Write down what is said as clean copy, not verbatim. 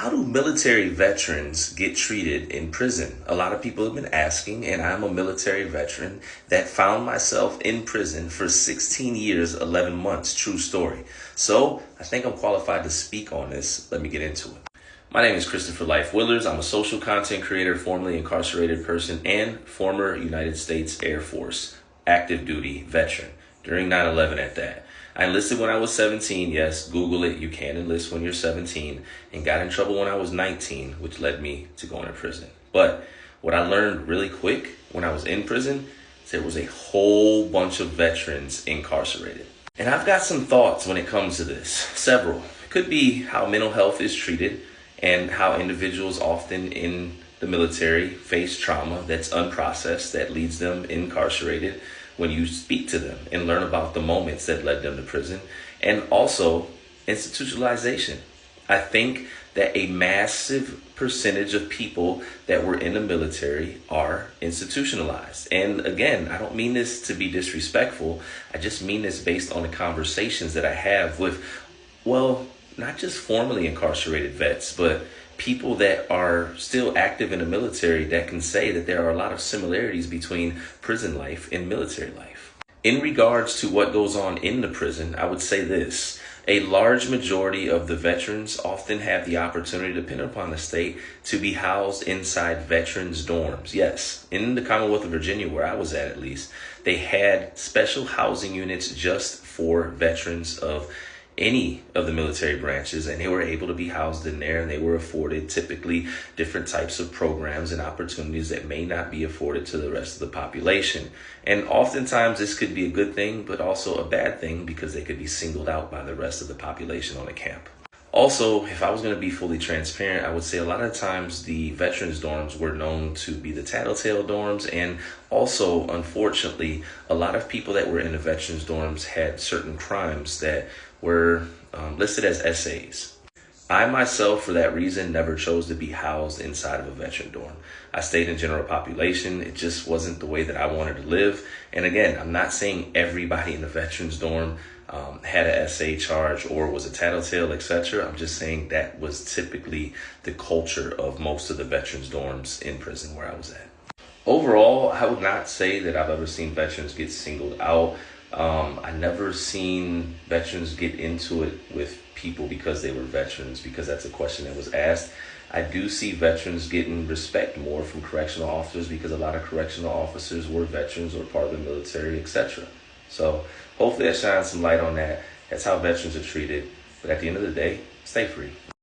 how do military veterans get treated in prison? A lot of people have been asking, and I'm a military veteran that found myself in prison for 16 years, 11 months. True story. So I think I'm qualified to speak on this. Let me get into it. My name is Christopher Life Willers. I'm a social content creator, formerly incarcerated person, and former United States Air Force active duty veteran during 9/11 at that. I enlisted when I was 17. Yes, Google it. You can enlist when you're 17, and got in trouble when I was 19, which led me to going to prison. But what I learned really quick when I was in prison is there was a whole bunch of veterans incarcerated. And I've got some thoughts when it comes to this. Several. It could be how mental health is treated and how individuals often in the military face trauma that's unprocessed that leads them incarcerated when you speak to them and learn about the moments that led them to prison, and also institutionalization. I think that a massive percentage of people that were in the military are institutionalized. And again, I don't mean this to be disrespectful. I just mean this based on the conversations that I have with, well, not just formerly incarcerated vets, but people that are still active in the military that can say that there are a lot of similarities between prison life and military life. In regards to what goes on in the prison, I would say this. A large majority of the veterans often have the opportunity, depending upon the state, to be housed inside veterans' dorms. Yes, in the Commonwealth of Virginia, where I was at least, they had special housing units just for veterans of any of the military branches, and they were able to be housed in there, and they were afforded typically different types of programs and opportunities that may not be afforded to the rest of the population. And oftentimes this could be a good thing, but also a bad thing because they could be singled out by the rest of the population on the camp. Also, if I was going to be fully transparent, I would say a lot of times the veterans dorms were known to be the tattletale dorms. And also, unfortunately, a lot of people that were in the veterans dorms had certain crimes that were listed as SAs. I myself, for that reason, never chose to be housed inside of a veteran dorm. I stayed in general population. It just wasn't the way that I wanted to live. And again, I'm not saying everybody in the veterans dorm had a SA charge or was a tattletale, etc. I'm just saying that was typically the culture of most of the veterans dorms in prison where I was at. Overall, I would not say that I've ever seen veterans get singled out. I never seen veterans get into it with people because they were veterans, because that's a question that was asked. I do see veterans getting respect more from correctional officers because a lot of correctional officers were veterans or part of the military, etc. So hopefully that shines some light on that. That's how veterans are treated. But at the end of the day, stay free.